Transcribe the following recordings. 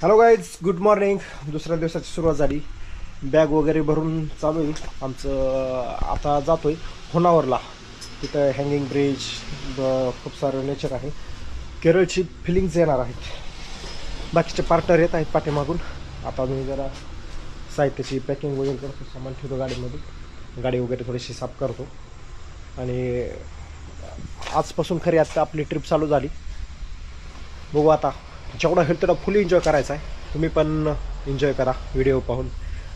Hello guys, good morning. दुसऱ्या दिवसाची सुरुवात झाली. बॅग वगैरे भरून चालू आहे आमचं. आता जातोय होनावरला. तिथं हँगिंग ब्रिज, खूप सारं नेचर आहे. केरळची फिलिंग्स येणार आहेत. बाकीचे पार्टनर येत आहेत पाठीमागून. आता मी जरा साहित्याची पॅकिंग वगैरे करतो, सामान ठेवतो गाडीमध्ये. गाडी वगैरे थोडीशी साफ करतो. आणि आजपासून खरी आता आपली ट्रिप चालू झाली. बघू आता, जेवढा होईल तेवढा फुल एन्जॉय करायचा आहे. तुम्ही पण एन्जॉय करा व्हिडिओ पाहून.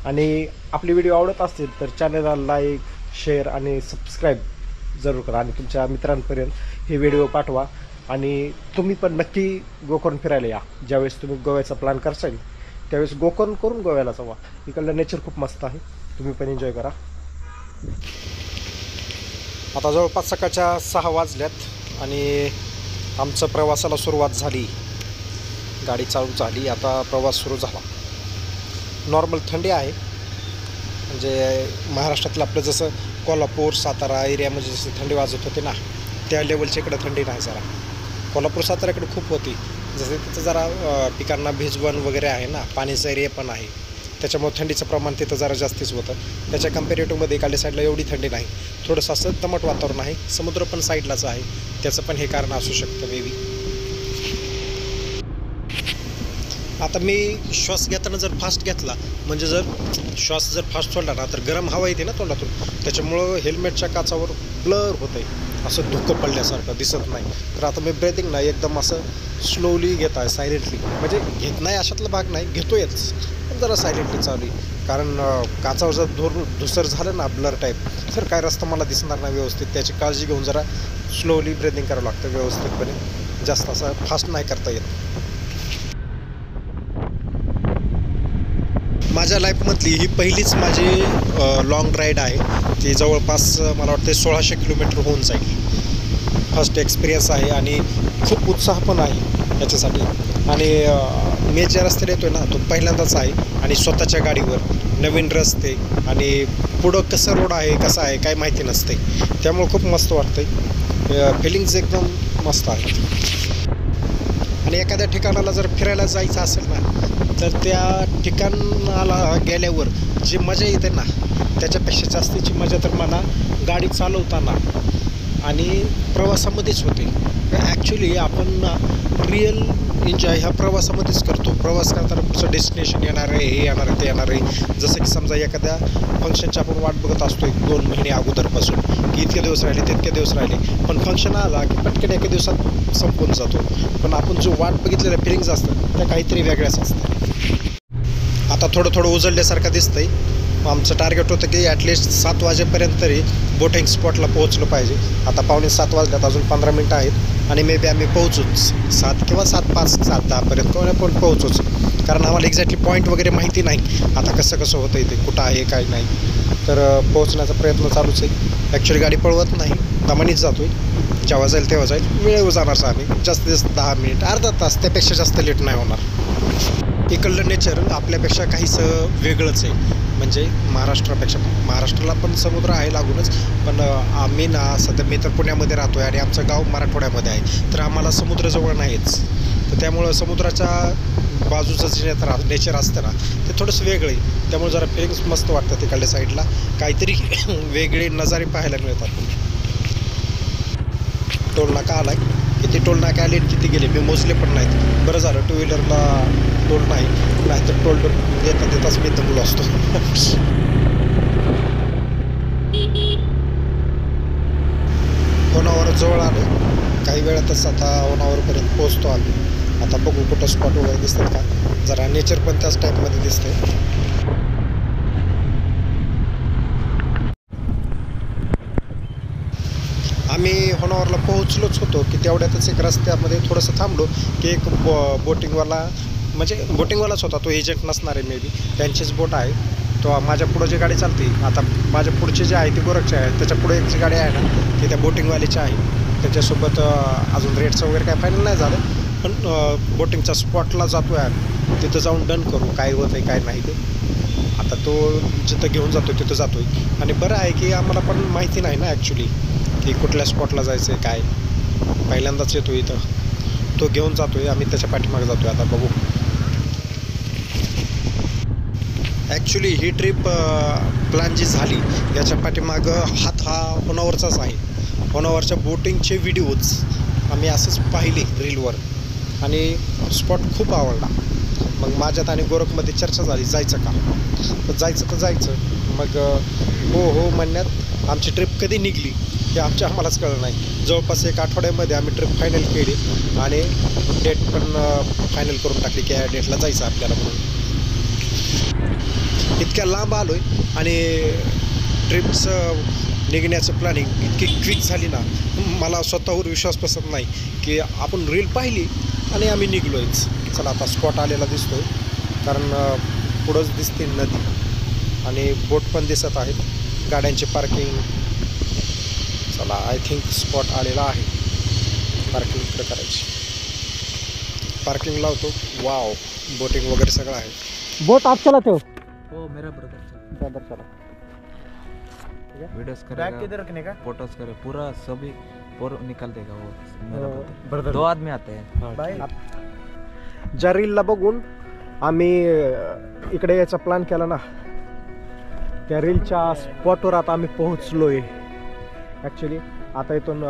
आणि आपले व्हिडिओ आवडत असतील तर चॅनलला लाईक, शेअर आणि सबस्क्राईब जरूर करा. आणि तुमच्या मित्रांपर्यंत हे व्हिडिओ पाठवा. आणि तुम्ही पण नक्की गोकर्ण फिरायला या. ज्यावेळेस तुम्ही गोव्याचा प्लॅन करसाल त्यावेळेस गोकर्ण करून गोव्याला जावा. इकडलं नेचर खूप मस्त आहे, तुम्ही पण एन्जॉय करा. आता जवळपास सकाळच्या 6 वाजल्यात आणि आमचं प्रवासाला सुरुवात झाली. गाडी चालू झाली, आता प्रवास सुरू झाला. नॉर्मल थंडी आहे, म्हणजे महाराष्ट्रातलं आपलं जसं कोल्हापूर सातारा एरियामध्ये जशी थंडी वाजत होती ना, त्या लेवलची इकडं थंडी नाही. जरा कोल्हापूर साताऱ्याकडे खूप होती. जसं तिथं जरा पिकांना भिजवण वगैरे आहे ना, पाण्याचा एरिया पण आहे, त्याच्यामुळे थंडीचं प्रमाण तिथं जरा जास्तीच होतं. त्याच्या कम्पॅरेटिव्हमध्ये इकडल्या साईडला एवढी थंडी नाही. थोडंसं असं दमट वातावरण आहे. समुद्र पण साईडलाच आहे, त्याचं पण हे कारण असू शकतं मे बी. आता मी श्वास घेताना जर फास्ट घेतला, म्हणजे जर श्वास जर फास्ट सोडला ना, तर गरम हवा येते ना तोंडातून, त्याच्यामुळं हेल्मेटच्या काचावर ब्लर होतं आहे, असं धुकं पडल्यासारखं दिसत नाही. तर आता मी ब्रेथिंग नाही, एकदम असं स्लोली घेत आहे, सायलेंटली. म्हणजे घेत नाही अशातला भाग नाही, घेतो आहेच, पण जरा सायलेंटली चालू आहे. कारण काचावर जर धुसर झालं ना ब्लर टाईप, तर काय रस्ता मला दिसणार नाही व्यवस्थित. त्याची काळजी घेऊन जरा स्लोली ब्रेथिंग करावं लागतं व्यवस्थितपणे. जास्त असं फास्ट नाही करता येत. माझ्या लाईफमधली ही पहिलीच माझी लाँग राईड आहे. ती जवळपास मला वाटते 1600 किलोमीटर होऊन जाईल. फर्स्ट एक्सपिरियन्स आहे आणि खूप उत्साह पण आहे याच्यासाठी. आणि मी ज्या रस्त्याला येतो आहे ना, तो पहिल्यांदाच आहे. आणि स्वतःच्या गाडीवर नवीन रस्ते आणि पुढं कसं रोड आहे कसं आहे काय माहिती नसते, त्यामुळं खूप मस्त वाटतं. फिलिंग्स एकदम मस्त आहेत. आणि एखाद्या ठिकाणाला जर फिरायला जायचं असेल ना, तर त्या ठिकाणाला गेल्यावर जी मजा येते ना, त्याच्यापेक्षा जास्तीची मजा तर मला गाडी चालवताना आणि प्रवासामध्येच होते. ॲक्च्युली आपण रिअल एन्जॉय ह्या प्रवासामध्येच करतो. प्रवास करताना पुढचं डेस्टिनेशन येणार आहे, हे येणार आहे, ते येणार आहे. जसं की समजा एखाद्या फंक्शनची आपण वाट बघत असतो 1-2 महिने अगोदरपासून, की इतके दिवस राहिले तितके दिवस राहिले, पण फंक्शन आला की पटकन एका दिवसात संपून जातो. पण आपण जो वाट बघितलेल्या फिलिंग्स असतात त्या काहीतरी वेगळ्याच असतात. आता थोडं उजळल्यासारखं दिसतंय. आमचं टार्गेट होतं की ॲटलिस्ट 7 वाजेपर्यंत तरी बोटिंग स्पॉटला पोहोचलं पाहिजे. आता 7:45 वाजल्यात, अजून 15 मिनटं आहेत आणि मे बी आम्ही पोहोचूच 7 किंवा 7:05 7:10पर्यंत पण पोहोचूच. कारण आम्हाला एक्झॅक्टली पॉईंट वगैरे माहिती नाही आता कसं होतं आहे, ते कुठं आहे काय नाही. तर पोहोचण्याचा प्रयत्न चालूच आहे. ॲक्च्युली गाडी पळवत नाही, दमानीच जातो आहे. जेव्हा जाईल तेव्हा जाईल. वेळेवर जाणारच आम्ही, जास्तीत जास्त 10 मिनिट अर्धा तास, त्यापेक्षा जास्त लेट नाही होणार. इकडलं नेचर आपल्यापेक्षा काहीसं वेगळंच आहे. म्हणजे महाराष्ट्राला पण समुद्र आहे लागूनच, पण आम्ही ना सध्या मी तर पुण्यामध्ये राहतो आहे आणि आमचं गाव मराठवाड्यामध्ये आहे, तर आम्हाला समुद्रजवळ नाहीच. तर त्यामुळं समुद्राच्या बाजूचं जे नेचर असतं ना, ते थोडंसं वेगळं आहे. त्यामुळे जरा फिलिंग्स मस्त वाटतं. तिकडल्या साईडला काहीतरी वेगळे नजारे पाहायला मिळतात. टोल नाका आला आहे. किती टोल नाका आले किती गेले मी मोजले पण नाहीत. बरं झालं टू व्हीलरला टोल नाही, नाहीतर टोल देताच मी दमलो असतो. होनावर जवळ आलो, काही वेळातच आता होनावरपर्यंत पोहोचतो आम्ही. आता बघू कुठं स्पॉट वगैरे दिसतात का. जरा नेचर पण त्याच टाईपमध्ये दिसतंय. आम्ही होनावरला पोहोचलोच होतो की तेवढ्यातच एक रस्त्यामध्ये थोडंसं थांबलो की एक बोटिंगवालाच होता. तो एजंट नसणार आहे मे बी, त्यांचीच बोट आहे. तो माझ्या पुढं जी गाडी चालते, आता माझ्या पुढची जी आहे ती गोरखची आहे, त्याच्या पुढे एक जी गाडी आहे ना ती त्या बोटिंगवालीची आहे. त्याच्यासोबत अजून रेटचं वगैरे काय फायनल नाही झालं, पण बोटिंगच्या स्पॉटला जातो आहे. तिथं जाऊन डन करू काय होतं आहे काय नाही ते. आता तो जिथं घेऊन जातो तिथं जातो आहे. आणि बरं आहे की आम्हाला पण माहिती नाही ना ॲक्च्युली की कुठल्या स्पॉटला जायचं आहे काय. पहिल्यांदाच येतो इथं, तो घेऊन जातो आहे, आम्ही त्याच्या पाठीमागे जातो आहे. आता बघू. ॲक्च्युली ही ट्रिप प्लॅन जी झाली याच्या पाठीमागं हात हा होनावरचाच आहे. होनावरच्या बोटिंगचे व्हिडिओज आम्ही असंच पाहिले रीलवर आणि स्पॉट खूप आवडला. मग माझ्यात आणि गोरखमध्ये चर्चा झाली जायचं का, तर जायचं. मग हो म्हणण्यात आमची ट्रिप कधी निघली हे आम्हालाच कळलं नाही. जवळपास 1 आठवड्यामध्ये आम्ही ट्रिप फायनल केली आणि डेट पण फायनल करून टाकली की या डेटला जायचं आपल्याला म्हणून. इतक्या लांब आलो आहे आणि ट्रिपचं निघण्याचं प्लॅनिंग इतकी क्विक झाली ना, मला स्वतःवर विश्वास बसत नाही की आपण रील पाहिली आणि आम्ही निघलो आहेच. चला आता स्पॉट आलेला दिसतो आहे, कारण पुढंच दिसते नदी आणि बोट पण दिसत आहेत, गाड्यांची पार्किंग. चला आय थिंक स्पॉट आलेला आहे. पार्किंग इकडे करायची, पार्किंग लावतो. वाव, बोटिंग वगैरे सगळं आहे. बोट आप चलाते हो? वो मेरा ब्रदर चला. वीडियोस बैग करेगा, किधर रखने का? फोटोज करे, पूरा सभी और निकाल देगा वो मेरा brother. ब्रदर. 2 आदमी आते हैं. बाय. ज्या रीलला बघून आम्ही इकडे यायचा प्लॅन केला ना, त्या रीलच्या स्पॉटवर आता आम्ही पोहोचलो आहे. ॲक्च्युली आता इथून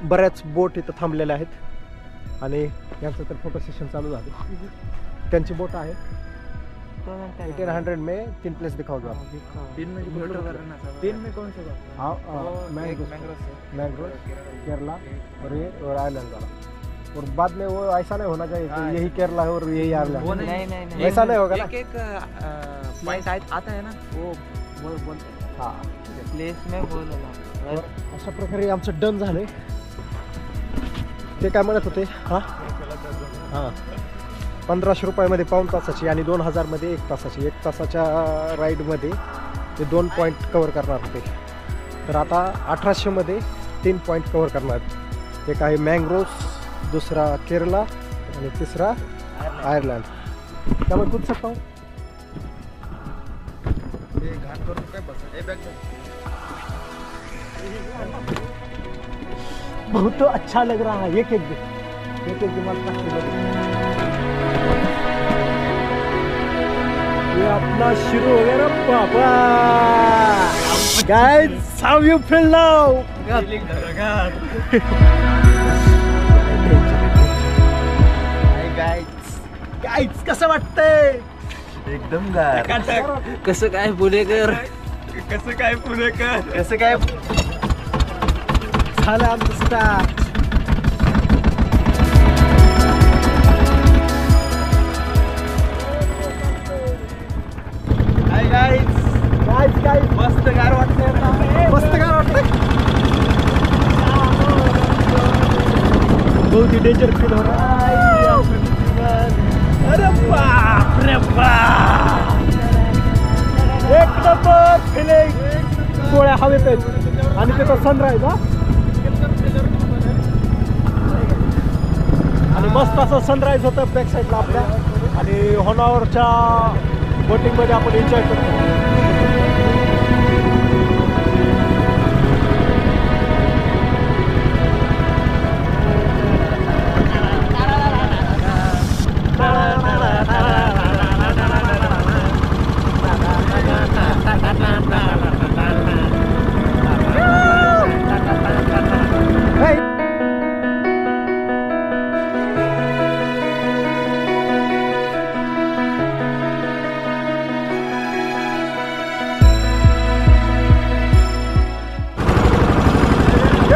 बऱ्याच बोट इथं थांबलेल्या आहेत आणि यांचं तर फोटो सेशन चालू झालं. त्यांची बोट आहे. 1800 में 3 प्लेस दिखाओगे आप? 3 में कौन से मैंग्रोव, केरला और ये और आइलैंड वाला. और बाद में वो ऐसा नहीं होना चाहिए कि यही केरला है और यही आइलैंड. नहीं ऐसा नहीं होगा ना. एक पॉइंट आता है ना, वो हां, प्लेस में बोल. अशा प्रकारे आमचं डन झालंय. ते काय म्हणत होते? हां 1500 रुपयामध्ये पाऊण तासाची आणि 2000मध्ये 1 तासाची. 1 तासाच्या राईडमध्ये ते 2 पॉईंट कवर करणार होते. तर आता 1800मध्ये 3 पॉईंट कवर करणार. एक आहे मँग्रोव्स, दुसरा केरला आणि तिसरा आयर्लंड. त्यामुळे कुठं सकता हूँ घाट करून काय बस. बहुत अच्छा लग रहा है. एक दिमाग ये अपना शुरू हो गया ना पापा. Guys, how you feel now? Guys कसं वाटतंय? एकदम गार. कसं काय पुणेकर? कैसे काय झालं आमचं स्टार्ट. गाइस मस्त गार वाटतंय. मस्त गार वाटतंय. बहुत ही डेंजर फील हो रहा है. अरे बाप रे बाप, एक नंबर फिलिंग. गोळ्या हवेत आहेत आणि तिथं सनराईज. आणि मस्त असं सनराईज होतं बॅक साईडला आपल्या. आणि होनावरच्या बोटिंगमध्ये आपण एन्जॉय करतो.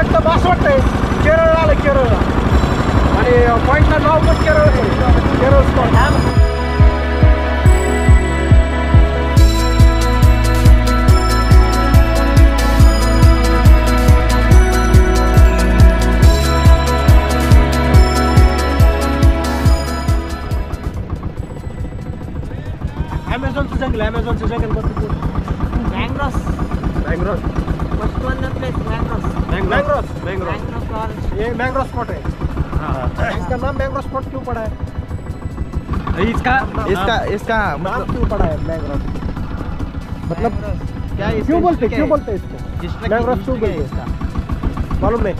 एकदम असं वाटतंय केरळ आलं. केरळला आणि पॉईंटला नाव पण केरळ स्पॉट. ॲमेझॉनचं जंगल, ॲमेझॉनचं जंगल बघतो. मँग्रोव्ह ये मैंग्रोव स्पॉट है. इसका नाम मैंग्रोव स्पॉट क्यों पड़ा है? इसका नाम क्यों पड़ा है मैंग्रोव? मतलब क्या क्यों बोलते इसको मैंग्रोव क्यों बोलते इसका मालूम नहीं.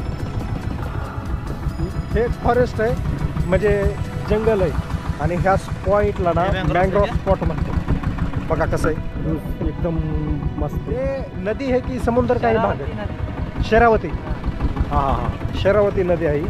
हे फॉरेस्ट आहे म्हणजे जंगल आहे आणि ह्या पॉइंटला ना मँग्रोव स्पॉट म्हणतो. बघा कसं आहे व्ह्यूज एकदम मस्त. हे नदी आहे की समुद्र काही भाग आहे? शरावती. हां हां हां, शरावती नदी आहे.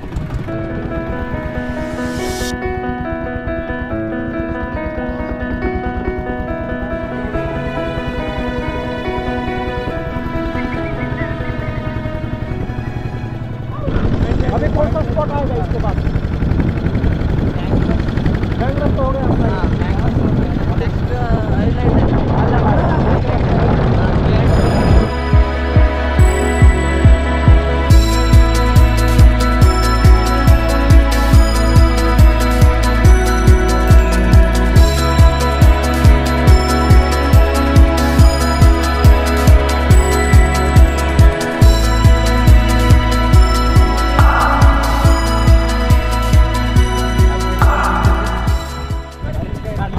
अभी कौन सा स्पॉट आएगा इसके बाद? गैंगरम तो हो गया अपना.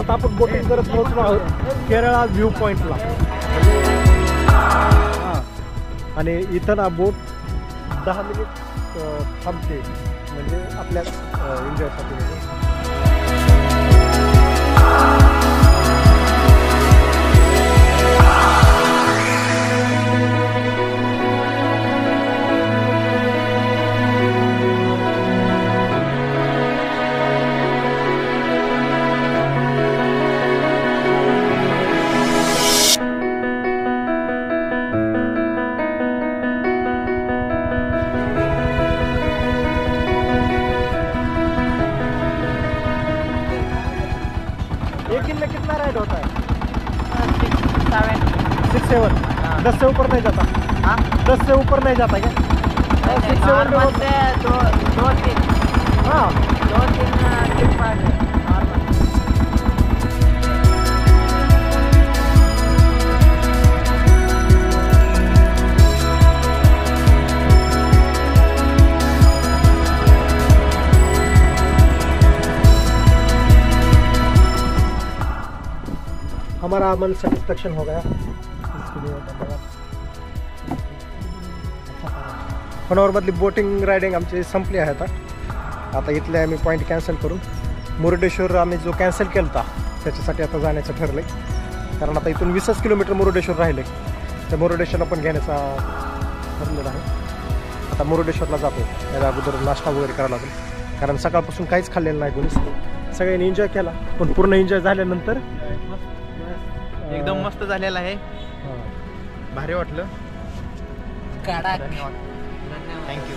आता आपण बोटिंग करत पोहोचलो आहोत केरळा व्ह्यू पॉइंटला. आणि इथं ना बोट 10 मिनिट थांबते म्हणजे आपल्या एन्जॉयसाठी. एक दिन में कितना राइड होता है? 6-7. 10 से ऊपर नहीं जाता? हाँ, 10 से ऊपर नहीं जाता क्या? 6-7 में दो तीन हाँ. Trip normal. हमारा मन सेटिस्फैक्शन हो गया. इसके लिए धन्यवाद. होणावरमधली बोटिंग रायडिंग आमची संपली आहे आता इथले आम्ही पॉईंट कॅन्सल करून मुरुडेश्वर आम्ही जो कॅन्सल केला होता त्याच्यासाठी आता जाण्याचं ठरलं आहे. कारण आता इथून 20 किलोमीटर मुरुडेश्वर राहिले, त्या मुरुडेश्वरला पण घेण्याचा ठरलेला आहे. आता मुरुडेश्वरला जातो. त्याच्या अगोदर नाश्ता वगैरे करावा लागेल कारण सकाळपासून काहीच खाल्लेलं नाही कोणीच. सगळ्यांनी एन्जॉय केला पण पूर्ण एन्जॉय झाल्यानंतर एकदम मस्त झालेला आहे. भारी वाटलं. काढा. थँक्यू.